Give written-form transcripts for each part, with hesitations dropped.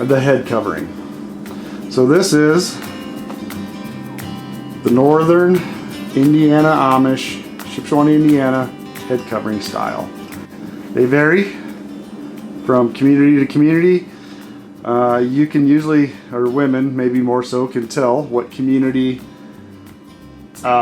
the head covering. So this is the Northern Indiana Amish, Shipshewana, Indiana head covering style. They vary from community to community. You can usually, or women maybe more so, can tell what community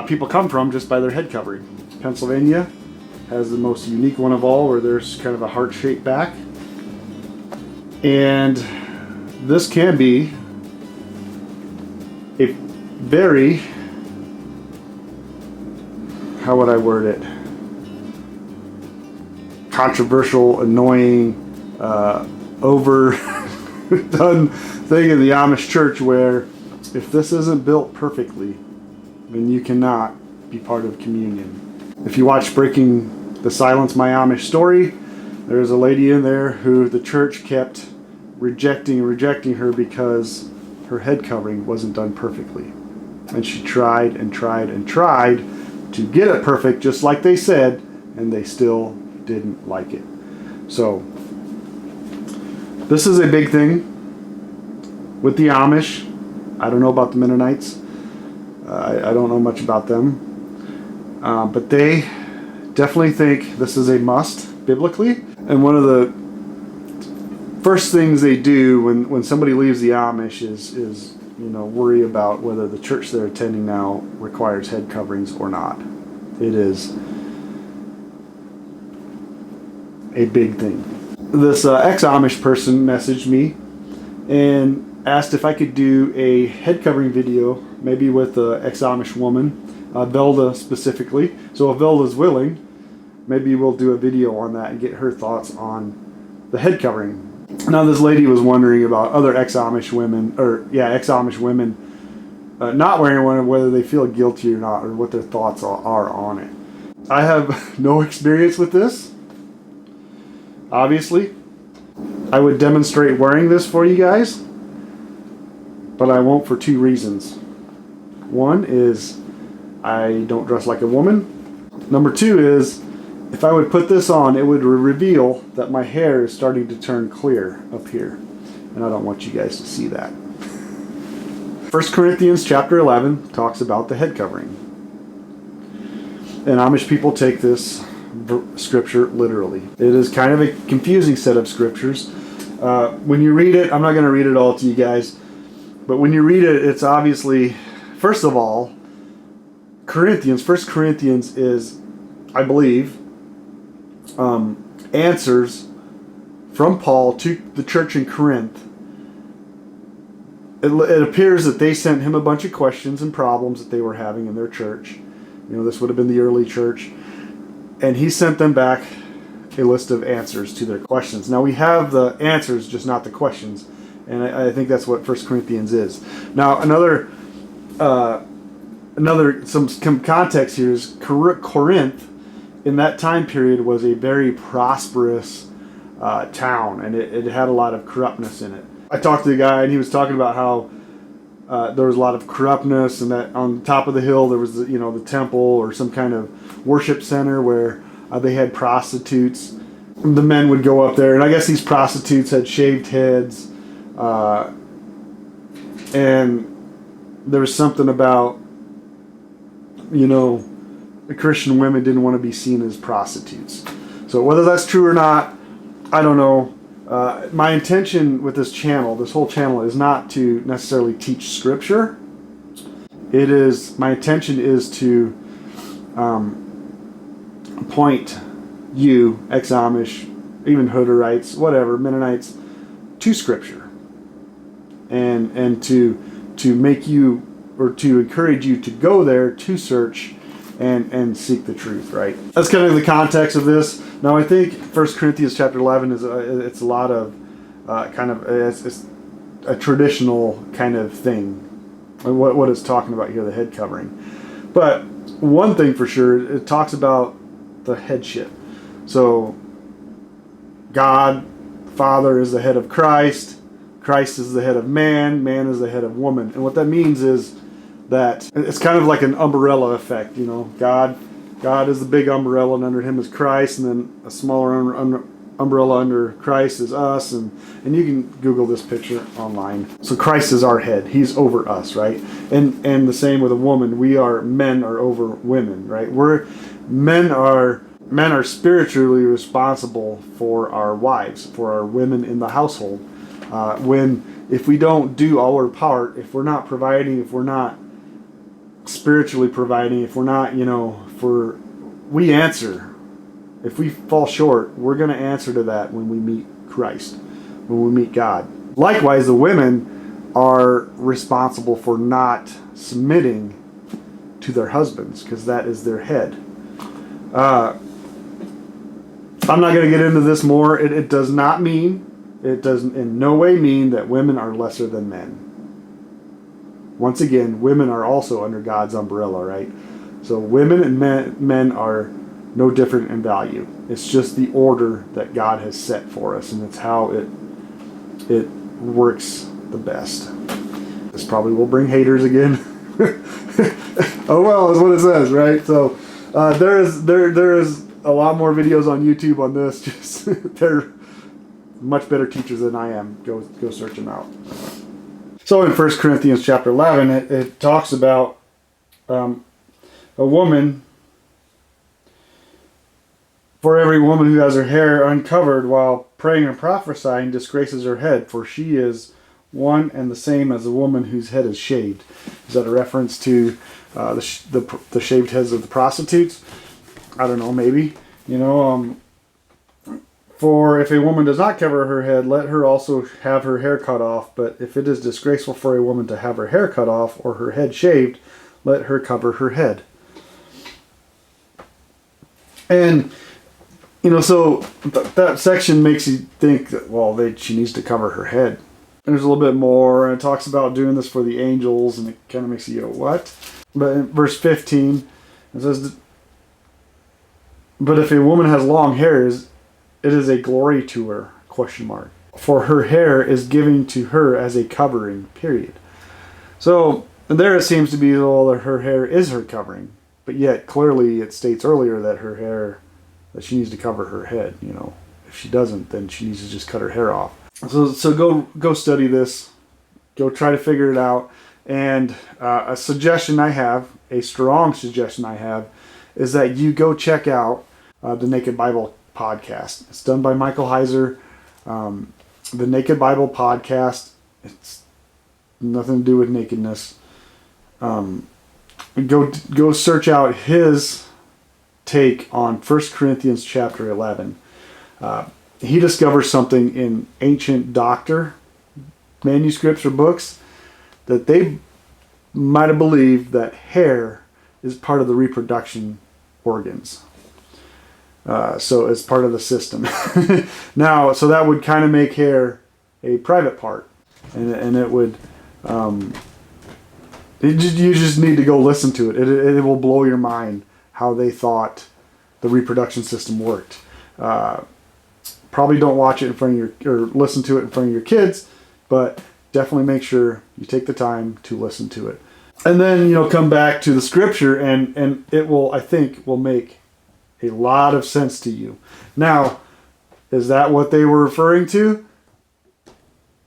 people come from just by their head covering. Pennsylvania has the most unique one of all, where there's kind of a heart-shaped back. And this can be a very, how would I word it, controversial, annoying, overdone thing in the Amish church, where if this isn't built perfectly, then you cannot be part of communion. If you watch Breaking the Silence, My Amish Story, there's a lady in there who the church kept rejecting her because her head covering wasn't done perfectly. And she tried and tried and tried to get it perfect, just like they said, and they still didn't like it. So this is a big thing with the Amish. I don't know about the Mennonites. I don't know much about them. But they definitely think this is a must biblically. And one of the first things they do when somebody leaves the Amish is worry about whether the church they're attending now requires head coverings or not. It is a big thing. This ex-Amish person messaged me and asked if I could do a head covering video, maybe with an ex-Amish woman, Velda specifically. So if Velda's willing, maybe we'll do a video on that and get her thoughts on the head covering. Now this lady was wondering about other ex-Amish women, not wearing one, whether they feel guilty or not, or what their thoughts are on it. I have no experience with this, obviously. I would demonstrate wearing this for you guys, but I won't for two reasons. One is I don't dress like a woman. Number two is, if I would put this on, it would reveal that my hair is starting to turn clear up here. And I don't want you guys to see that. 1 Corinthians chapter 11 talks about the head covering. And Amish people take this scripture literally. It is kind of a confusing set of scriptures. When you read it, I'm not going to read it all to you guys, but when you read it, it's obviously, first of all, 1 Corinthians is, I believe, answers from Paul to the church in Corinth. It appears that they sent him a bunch of questions and problems that they were having in their church. This would have been the early church. And he sent them back a list of answers to their questions. Now we have the answers, just not the questions. And I think that's what 1 Corinthians is. Now some context here is Corinth in that time period was a very prosperous town, and it had a lot of corruptness in it. I talked to the guy, and he was talking about how there was a lot of corruptness, and that on the top of the hill there was the temple or some kind of worship center where they had prostitutes. The men would go up there, and I guess these prostitutes had shaved heads, and there was something about the Christian women didn't want to be seen as prostitutes. So whether that's true or not, I don't know. My intention with this whole channel, is not to necessarily teach scripture. My intention is to point you, ex-Amish, even Hooderites, whatever, Mennonites, to scripture. And to make you, or to encourage you to go there to search and seek the truth, right? That's kind of the context of this. Now, I think 1 Corinthians chapter 11 it's a lot of it's a traditional kind of thing. What it's talking about here, the head covering. But one thing for sure, it talks about the headship. So, God, Father is the head of Christ. Christ is the head of man. Man is the head of woman. And what that means is that it's kind of like an umbrella effect, God is the big umbrella, and under him is Christ, and then a smaller umbrella under Christ is us, and you can Google this picture online. So Christ is our head. He's over us, right? And the same with a woman. Men are over women, right? Men are spiritually responsible for our wives, for our women in the household. If we don't do our part, if we're not providing, if we're not spiritually providing, if we're not, we answer. If we fall short, we're going to answer to that when we meet Christ, when we meet God. Likewise, the women are responsible for not submitting to their husbands, because that is their head. I'm not going to get into this more. It does in no way mean that women are lesser than men. Once again, women are also under God's umbrella, right? So women and men are no different in value. It's just the order that God has set for us, and it's how it works the best. This probably will bring haters again. Oh well, is what it says, right? So there is a lot more videos on YouTube on this. Just they're much better teachers than I am. Go search them out. So in 1 Corinthians chapter 11, it talks about a woman. For every woman who has her hair uncovered while praying and prophesying disgraces her head, for she is one and the same as a woman whose head is shaved. Is that a reference to the shaved heads of the prostitutes? I don't know, maybe. For if a woman does not cover her head, let her also have her hair cut off. But if it is disgraceful for a woman to have her hair cut off or her head shaved, let her cover her head. And so that section makes you think that, she needs to cover her head. And there's a little bit more, and it talks about doing this for the angels, and it kind of makes you go, what? But in verse 15, it says, but if a woman has long hair, it is a glory to her, ? For her hair is given to her as a covering, period. So there it seems to be, that her hair is her covering. But yet, clearly, it states earlier that she needs to cover her head. If she doesn't, then she needs to just cut her hair off. So go study this. Go try to figure it out. And a strong suggestion I have, is that you go check out the Naked Bible podcast. It's done by Michael Heiser. The Naked Bible podcast. It's nothing to do with nakedness. Go search out his take on 1 Corinthians chapter 11. He discovers something in ancient doctor manuscripts or books that they might have believed that hair is part of the reproduction organs. So it's part of the system. Now, so that would kind of make hair a private part, and it would. You just need to go listen to it. It will blow your mind how they thought the reproduction system worked. Probably don't watch it in front of or listen to it in front of your kids, but definitely make sure you take the time to listen to it. And then, come back to the scripture, and it will, I think, will make a lot of sense to you. Now, is that what they were referring to?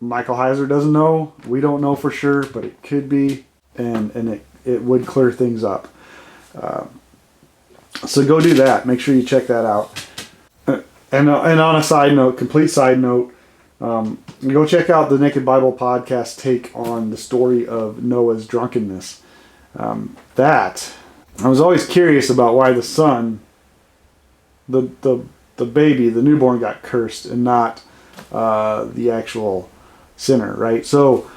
Michael Heiser doesn't know. We don't know for sure, but it could be, and it would clear things up. So go do that. Make sure you check that out. And on a side note, complete side note, go check out the Naked Bible podcast take on the story of Noah's drunkenness. That I was always curious about why the son, the baby, the newborn, got cursed and not the actual sinner, right? So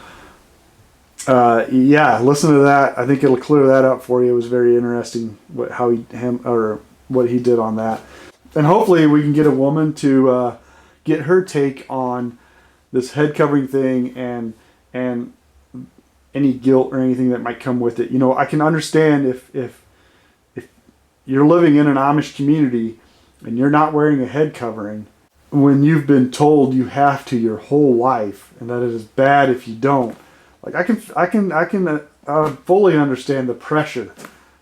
listen to that. I think it'll clear that up for you. It was very interesting what he did on that. And hopefully we can get a woman to get her take on this head covering thing and any guilt or anything that might come with it. I can understand if you're living in an Amish community and you're not wearing a head covering when you've been told you have to your whole life, and that it is bad if you don't. Like I can fully understand the pressure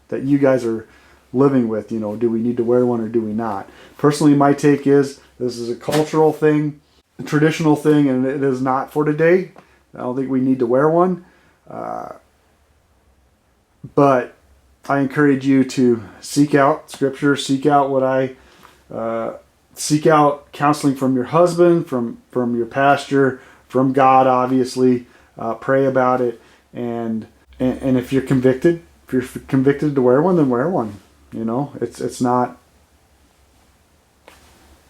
that you guys are living with. Do we need to wear one or do we not? Personally, my take is This is a cultural thing, a traditional thing, and it is not for today. I don't think we need to wear one. But I encourage you to seek out Scripture, seek out seek out counseling from your husband, from your pastor, from God, obviously. Pray about it, and if you're convicted to wear one, then wear one. You know, it's not.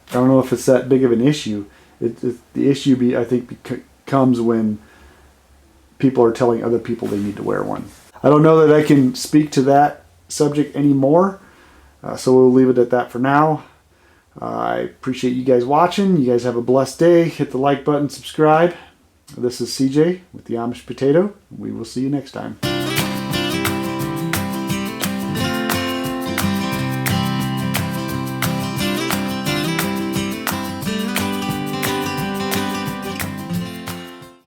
I don't know if it's that big of an issue. The issue, I think, comes when people are telling other people they need to wear one. I don't know that I can speak to that subject anymore, so we'll leave it at that for now. I appreciate you guys watching. You guys have a blessed day. Hit the like button, subscribe. This is CJ with the Amish Potato. We will see you next time.